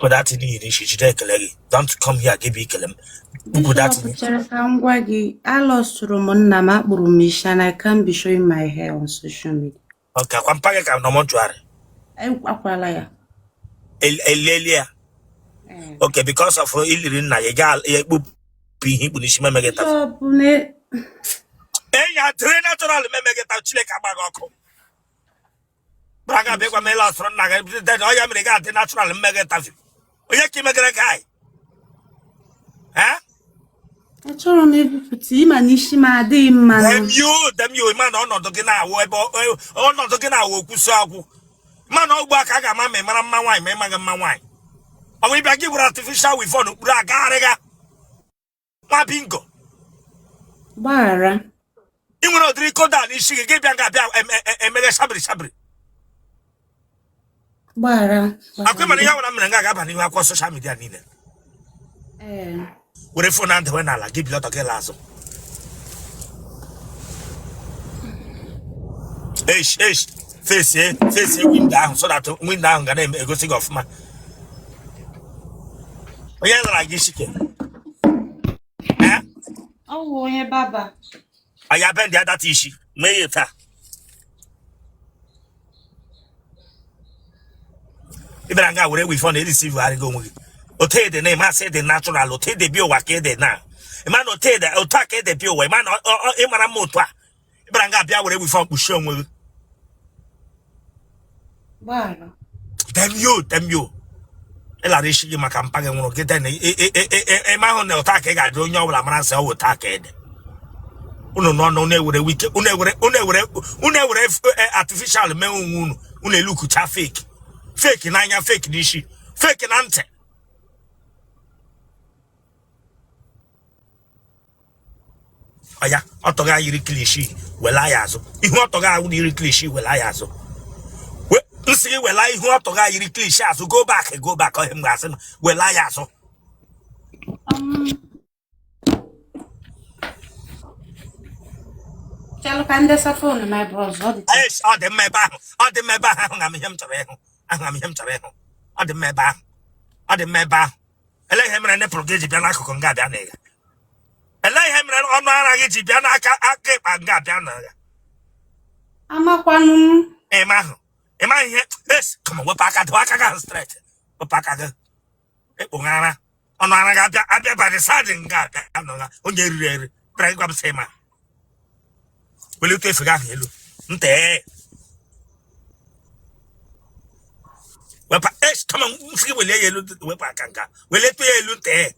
Put that in the she don't come here, give me kill him. Put that in. I lost Romana Makburumish and I can't be showing my hair on social media. okay, one packet of no mortuary. Aqualaya. Lelia. Okay, because of Ilin Nayagal, a boop, he punishment make it. Eh, three natural make it out Chile Cabagoko. Braga Bega Melas from Naga, then I am regard the natural make it of you. Yaki make a guy. Huh? I told him to see Manishima, Them you, man, on the Gina, or not the Gina, Kusaku. Man, oh, Bakaga, mamma, my wine, my wine. And we begin with artificial with phone, Bragarega. My bingo. Bara. You will not record that. She gave a mega sabri. Bara. I come and you have social media. With a phone and when I give you a lot of gelazo. Face, wind down so that wind down can name a good thing of my. Yeah, like this. Oh, yeah, Baba. I have been the other issue. May it. Ibranga where we found a receiver are going. Ote the name I said the natural, Ote the bio wake de now. A man Ote the Otake the bio, a man or Emaramotua. Ibranga Bia where we found Bushon. Bara. Damn you. Elarishi Macampagan will get a man on the Otake, I don't know what I'm answer or Take. No, with a week, unever artificial moon, look at fake. Fake in Anya, fake dishi, fake in ante. Aya, Otoga Yiriklishi, well I aso. You want to go Yiriklishi, well I aso. Well, see, well I want to go Yiriklishi, so go back on him, well I aso. Tell Candace phone, my brother. Yes, all the meba, I'm him to reho. All the meba. I let him and the protege Bianco con Gabianega. I let him and on Maragigi Bianca, and Gabiana. I'm a one. Am I here? Yes, come on, Wapaka straight. Wapaka. Ungana. On Anaga, by the side in Gabana, on your break up Sema. Will you take for Gahilu? Come on, see, will you look at the Wapaka? Will it be a look there?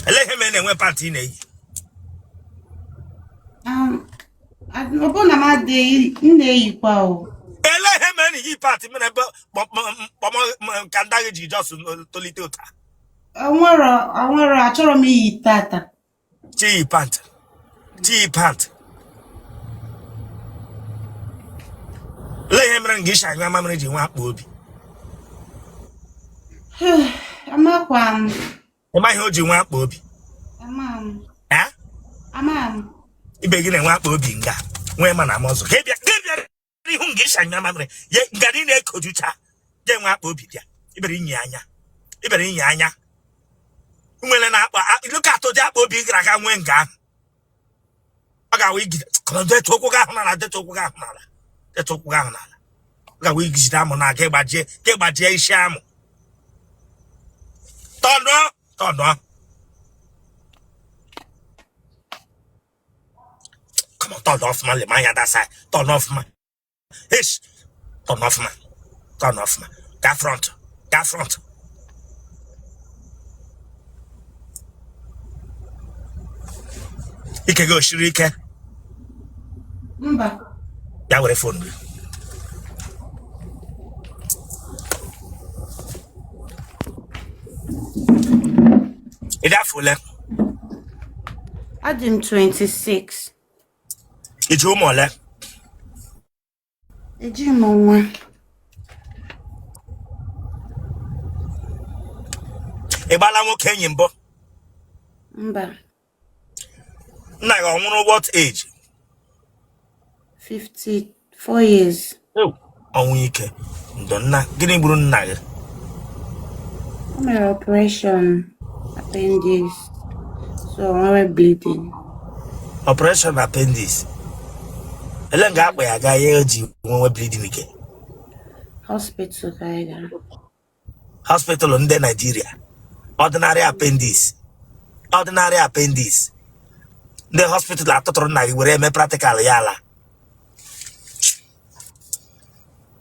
I let him in and weapon teenage. I've no one my day in the equal. I let him in he party, Kandagi just to little. I want to told me tata. Tea pant. Let him run Gisha, your mamma, you want booby. I'm a one. Am I hold you want booby? A man. Eh? A man. You begin and want booby. When man, I'm also. Give you Gisha, your mamma. Yet, Gadine could you chat? Then want booby. Ibering Yanya. Well, look at that booby, like I went gun. I got we get Tokugana, the Tokugana. The Tokugana. Got we get Damona, get by J. Sham. Tondo. Come on, turn off my other side. Turn off my. Ish. Turn off my. That front. You can go, Shirika. That would have phone me. Is that full? I'm 26. It's home or left. Did you know? A balamo Kenyan bo. Nna what age? 54 years. Oh, onwike. Ndonna, gini buru nna gị? I'm an operation appendix. So I'm bleeding. Operation appendix. Ele nga akpa ya ga ye ji nwe bleeding ike. Hospital guy. Hospital in Nigeria. Ordinary appendix. Ordinary appendix. The hospital atotoro na were me practical yala.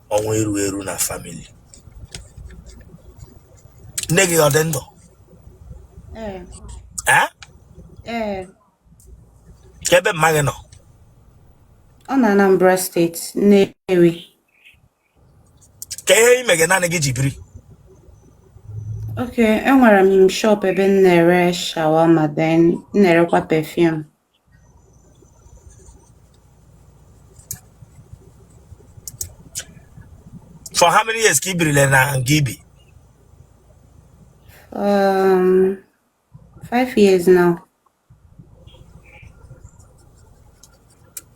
Onwe eru na family. Negi odendo. Kebe mageno. On Anambra State, Nnewi. Ke imege na negi jibiri. Okay, enwere m shop ebe nere shawarma then nere kwa perfume. For how many years kibiri le na Gibi? 5 years now.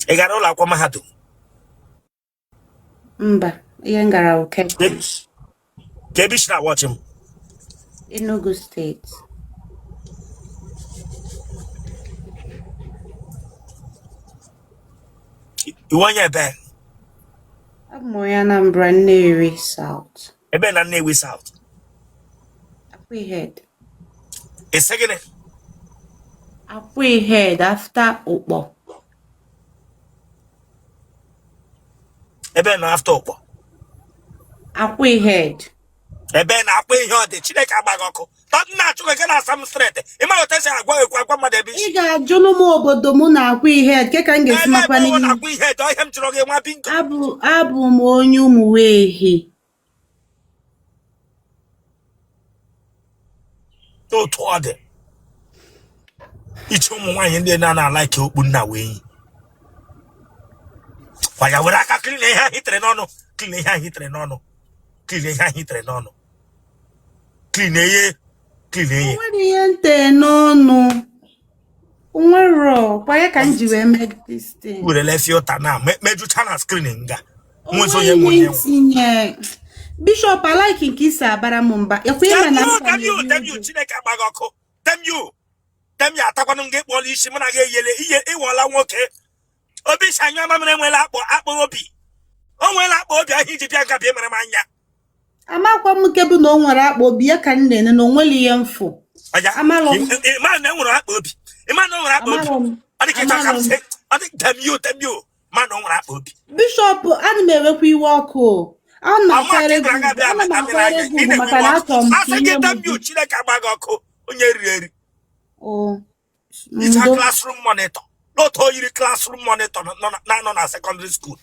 I got all aqua mahatu. Mba, ngara okay. Kebish na watch him. Enugu State. You want your bag? I'm Anambra Nnewi South. Ebe na Nnewi South. Akwi head. A second. Akwi head after Ukpo. Ebe na after Ukpo. Akwi head. Ebe na akwi head. Chineke Agbogho. Not na chuko ke na some straight. Ima otese agwa mmadụ Ị ga-ajụnụ m obodo m na Akwi head ke ka m ga-esi makwa n'ihi. Akwi head ọ ihe m jụrụ gị nwa bingo. Abụ m onye Ụmụwehi. Otu ọ dị. Ichi ụmụ nwaanyị ndị na-like okpu nna wee. Kwa ya were aka clean ihe hitere n'ọnụ. Clean ihe hitere n'ọnụ. Clean ihe hitere n'ọnụ. Clean ihe. Clean ihe. Nwere ihe nte n'ọnụ. Nwere kwa ya ka m ji wee make this thing. Were lefi ụta na mejucha na screening nga. Nwezo onye nwe. Bishop, I like nke isi abara m mba. Dem you Chineke Agbogho. Dem ya atakwanụ m gị kpọrọ isi mụ na gị eyele ihe ịwọla nwoke. Obi shanyụ amamere nwere akpọ obi. O nwere akpọ obi ahụ iji bịa nga bịa mere m anya. Amakwa m nke bụ na o nwere akpọ obi ya ka m na-ene na o nwere ihe mfụ. Amalọ m. Ịma na enwere akpọ obi. Ịma na o nwere akpọ obi. Ọ dị ka ịchọ ka m sị. Ọ dị dem you. Ma na o nwere akpọ obi. Bishop, ana m enwekwa iwe ọkụ. Ana m akwara egwu maka na achọ m ka ihe m. Chineke Agbogho onye riri. It's a classroom monitor. Not all your classroom monitor no na secondary school.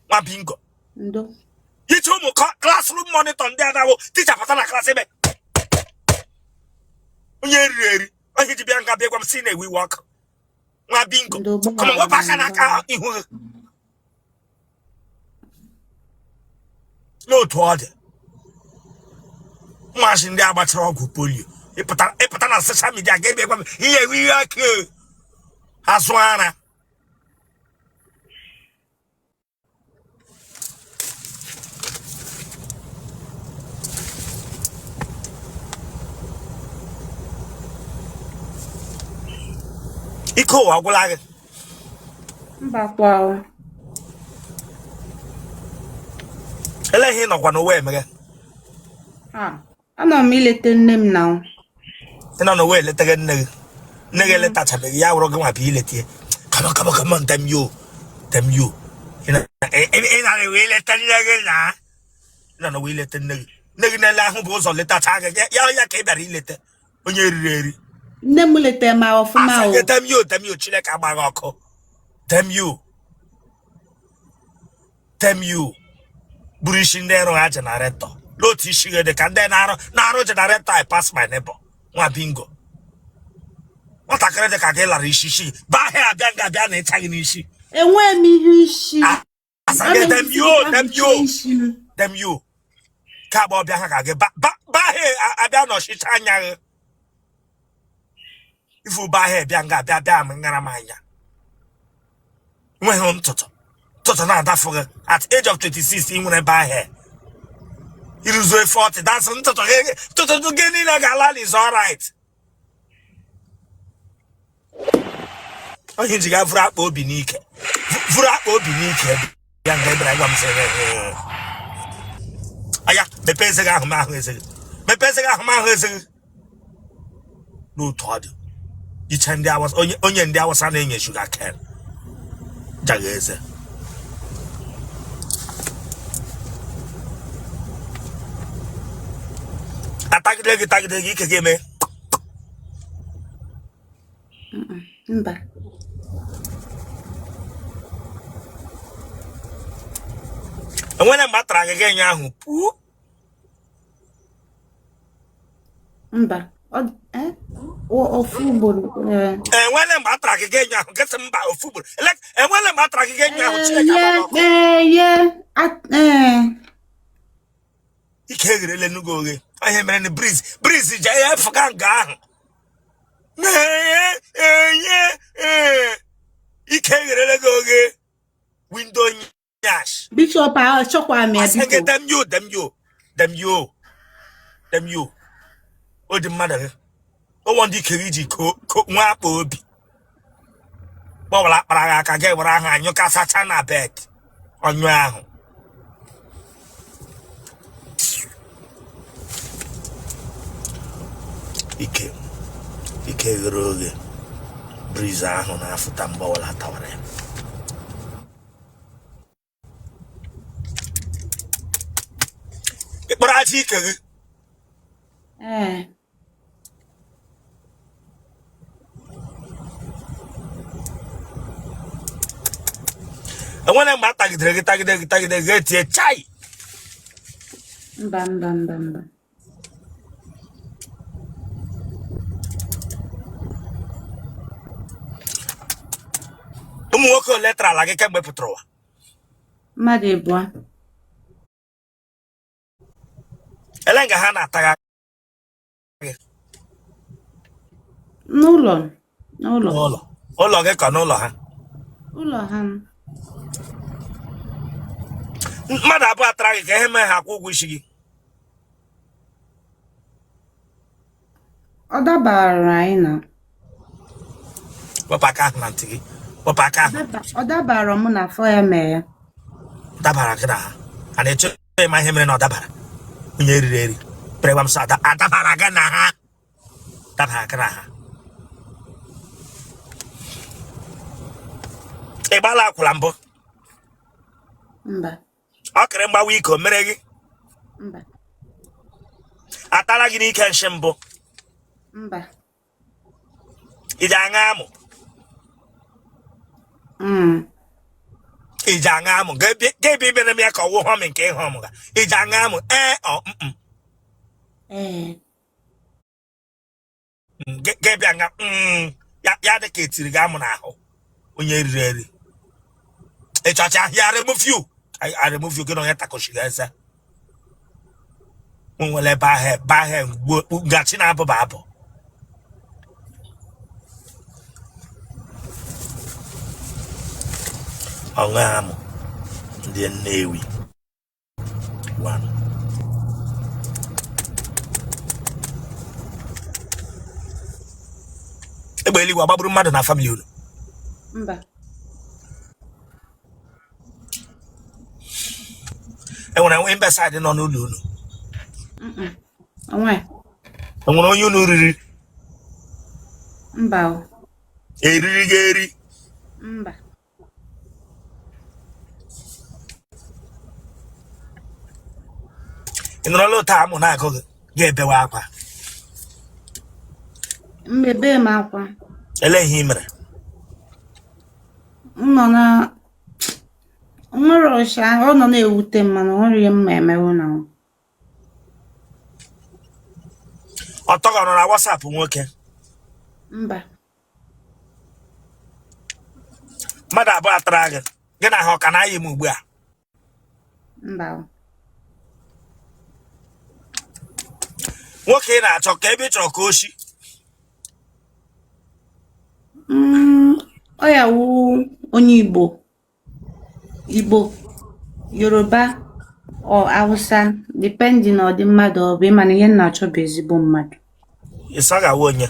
Nwa bingo. Ndo. Yichu mu classroom monitor ndị adawo teacher pata na class ebe. Onye riri. Onye ji bịa nga bịa gwa m si na we work. Nwa bingo. Come on, go back na aka ihu. No to order. Machine ndị agbachara ọgwụ polio. Ịpụta na social media ga-ebe gwa m ihe ihe aka azụ ara. Ike ụwa agwụla gị. Mbakwa. Eleghị nọkwa n'ụwa emeghe. Ana m ilete nne m na. Ị nọ n'ụwa eleta gị nne gị. Nne gị eletachabeghị ya wụrụ gị nwa bụ ilete. Come on, them you. Ị na-ewe ileta nne gị na. Ị nọ n'ụwa ilete nne gị. Nne gị na-ele ahụ bụ ụzọ letacha gị. Ya ka ị bịara ilete. Onye riri eri. Nne m lete ma ọfụma o. Dem you Chineke Agbogho. Dem you. Buru isi ndị ọrụ ha generator. N'otu isi gị dị ka ndị na-arụ generator I pass my neighbor. Nwa bingo. Nwatakịrị dị ka gị lara isi. Baa ha abịa na ịcha gị n'isi. Enwe m ihe isi. Asage dem you. Ka abụọ bịa ha ka gị baa ha abịa n'ọchịchị anya gị. If you buy hair, bianga, biam, and garamaya. When home toto now that for at age of 26, when I buy hair. It is 40. That's toto to get in a galan is all right. Oh, you got Vrak Obinike. Vrak Obinike. Young Abraham said, Aya, the Pesega Mahazing. The Pesega Mahazing. No, Todd. Each and there was onion, there was something you sugar can. Jagese. Attack the game. Mba. And when I'm back again, Yahoo, poo. Mba. Or football. And when I'm back again, Yahoo, get some about football. And when I'm back again, Yahoo, Yeah. He can't really go away. I am in the breeze. Breeze, Jaya forgot gang. He can't really go away. Window yash. Bishop, I'll shock one me. Them you. Oh, the mother. Oh, one dick, Nwa Agbogho. Bola, I can get what I have. You can't sat on a bed on your own. Ike roge breeze ahụ na-afụta mgbawala tawara ya. Ịkpọrọ aja ike gị. Enwere mgbe atagidere gị etie chai. Mba. Ụmụ nwoke ole tara ala gị kemgbe pụtara ụwa? Mmadụ ịbụọ. Ele nga ha na-ataga gị? N'ụlọ. Ụlọ gị ka n'ụlọ ha? Ụlọ ha. Mmadụ abụọ atara gị ka ihe mee ha akwụ ụgwọ isi gị? Ọ dabara anyị na. Wepụ aka ahụ na ntị gị. Wepụ aka ahụ. Ọ dabara mụ na afọ ya mee ya. Dabara gị na ha. A na-eche ịma ihe mere na ọ dabara. Onye eriri eri. Pregwa m sọ adabara gị na ha. Dabara gị na ha. Ị gbala akwụla mbụ? Mba. Ọ kere mgbawa ike o mere gị? Mba. Atara gị n'ike nshi mbụ? Mba. Iji aṅa amụ? Iji aṅa amụ? Ga-ebi ibere m ya ka ọwụ họmị nke ịhụ ọmụ ga. Iji aṅa amụ? Ga-ebi aṅa ya dị ka etiri gị amụ n'ahụ. Onye eriri eri. Ịchọcha ya remove you gị na onye takoshi gị eze. Nwere bahe gachi na-abụba abụ. Ọṅụ amụ ndị Nnewi. Egbe eluigwe agbagburu mmadụ na famili unu? Mba. Enwere mbesa dị nọ n'ụlọ unu? Enwere onye unu riri? Mba. Eriri gị eri? Mba. Ị nọrọla ụta amụ na-agụ gị ga-ebewe akwa? Mmebe m akwa. Ele ihe ị mere? Nwere ọsha, ọ nọ na-ewute m mana nwere ihe mma emewo na. Ọ tọgọrọ na WhatsApp nwoke? Mba. Mmadụ abụọ atara gị na ha ọ ka na-ayị m ugbu a? Mba. Nwoke ị na-achọ ka ebe ị chọrọ ka o shi? Oya wu onye Igbo, Yoruba or Hausa, depending on the mmadụ ọ bụ ịmana ihe na-achọ bụ ezigbo mmadụ. Isaga wonye.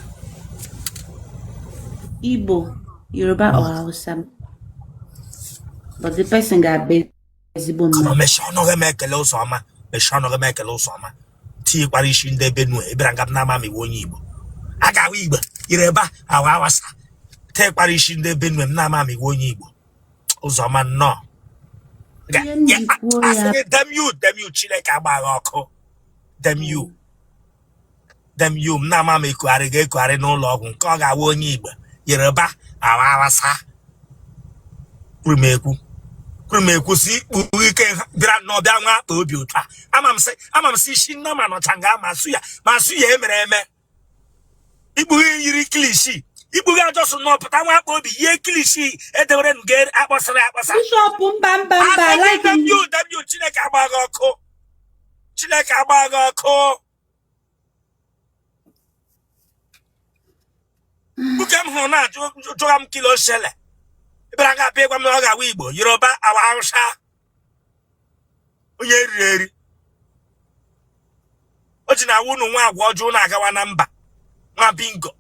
Igbo, Yoruba or Hausa. But the person ga-abụ ezigbo mmadụ. Come on, meshono ge mekele usoma. Meshono ge mekele usoma. Ti kwarishi ndị Benue, ebira ngam na mami wonye Igbo. Aga wi Igbo, Yoruba, Hausa. Te kwarishi ndị Benue na mami wonye Igbo. Usoma no. Damn you, Chineke Agbagho ọkụ. Damn you, na mama ekuari n'ụlọ ọgwụ nke ọ ga-awa onye Igbo, Yoruba, Hausa. Kwurumekwu si ikpu ike bịara n'ọbịa nwa akpa obi ụtọ a. Ama m si isi nna ma nọcha nga ma su ya emere eme. Ikpughe yiri kilishi. Ikpughe ajọsụ n'ọpụta nwa akpa obi ihe kilishi edewere nga akpọsara akpọsa. Bishop mba like Damn you, Chineke Agbagho ọkụ. Chineke Agbagho ọkụ. Buke m hụrụ na jụga m kilo shele. Ibera nga bịa gwa m na ọ ga-awa Igbo, Yoruba, Hausa. Onye eri. O ji na awụ unu nwa agwa ọjọọ na-agawa na mba. Nwa bingo.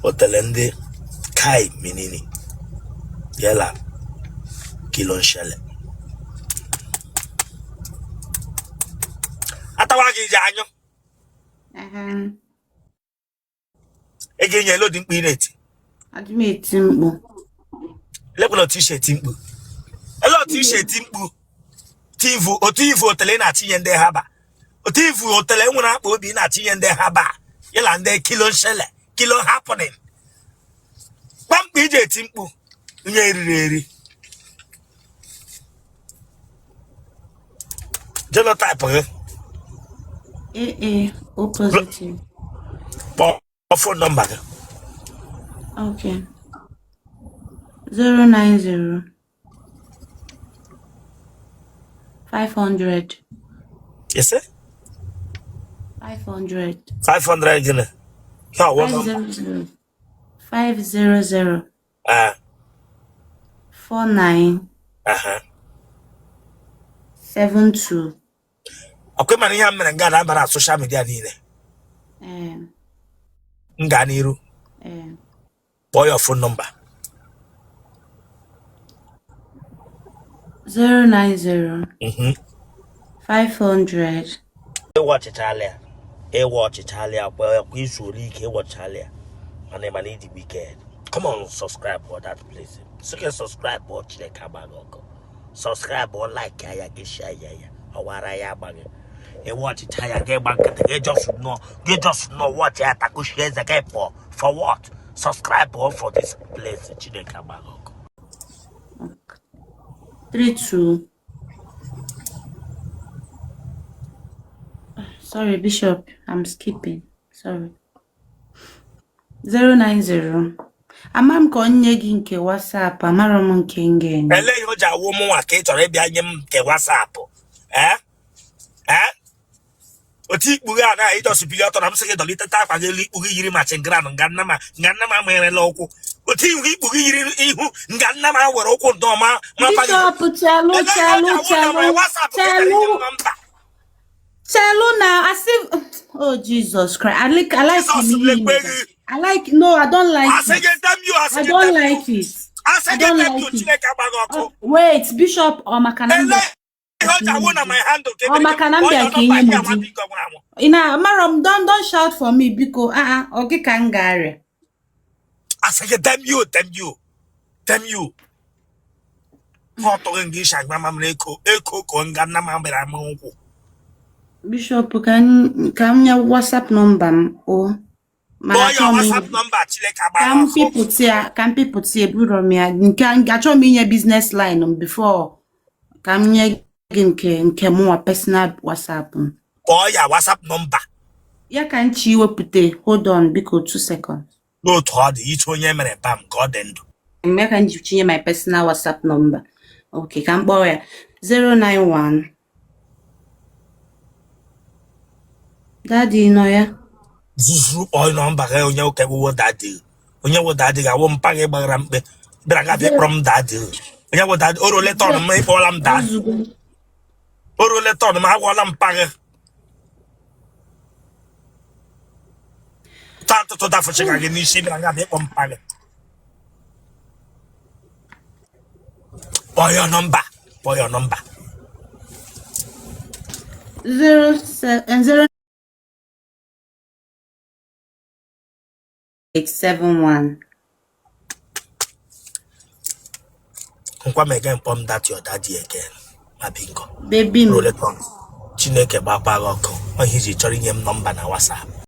Otele ndị kai minini. Yela kilo shele. Atawa gị ji anyụ. Ege nye lo di mkpu ineti. Adịm eti mkpu. Lepụla t-shirt mkpu. Elo t-shirt mkpu. Otu ivu otele na-atinye ndị haba. Otu ivu otele nwere akpa obi na-atinye ndị haba. Yela ndị kilo shele. Kilo happening. Kpamkpa ije eti mkpu. Onye eri. Genotype gị. O positive. Phone number. Okay. 090 500. Yes, sir? 500. 500 again. No, what 500. 500. 49. 72. Okay, man, ihe mere nga na bara social media niile. Nga Niru. Boy, your phone number. 090 500. Watch Italia. Watch Italia. Well, we should watch Italia. And then need the weekend. Come on, subscribe for that place. So you can subscribe, watch the Agbogho. Subscribe or like, get share, and watch it. Get back. You just know what you have to share the game for what? Subscribe for this place. Agbogho. 32. Sorry, Bishop. I'm skipping. Sorry. 090. Amam ka onye gị nke WhatsApp, amara m nke ngene. Ele ihe o ji awụ m nwa ka ị chọrọ ịbịa nye m nke WhatsApp. Oti ikpughe a na ịjọsụ bili ọtọ na m sị gị dọlite akwa gị elu ikpughe yiri machin-gran nga nna m amanyerela ụkwụ. Oti ihu ikpughe yiri ihu nga nna m were ụkwụ ndọma Bishop, tell now, as if, oh Jesus Christ, I like him. No, I don't like it. I don't like it. I don't like it. Wait, Bishop or Makanambia. Maram, don't shout for me because okay, Kangare. I say damn you. Bishop, can your WhatsApp number or WhatsApp number? Can people see bro me? Can get me business line before? Can you get more personal WhatsApp? Boy, your WhatsApp number. Yeah, can't you put hold on because 2 seconds. No, Todd, each one Nwere Abaaba God and Can you change my personal WhatsApp number? Okay, can boy 091 Daddy no ya. Zuzu boy number onye oke wo daddy. Onye wo daddy ga wo mpa ga gbara mkpe. Bịara ga be from daddy. Onye wo daddy oro letter no me for am daddy. Oro letter no ma agwala mpa ga. Tanto to da fo chega ga ni si bịara ga be from mpa ga. Boy your number. Boy your number. 0871. Nkwa me again pom that your daddy again. Ma bingo. Baby me. Roll it on. Chineke gbakwa gị ọkụ. Ọ ihe iji chọrọ inye m nọmba na WhatsApp.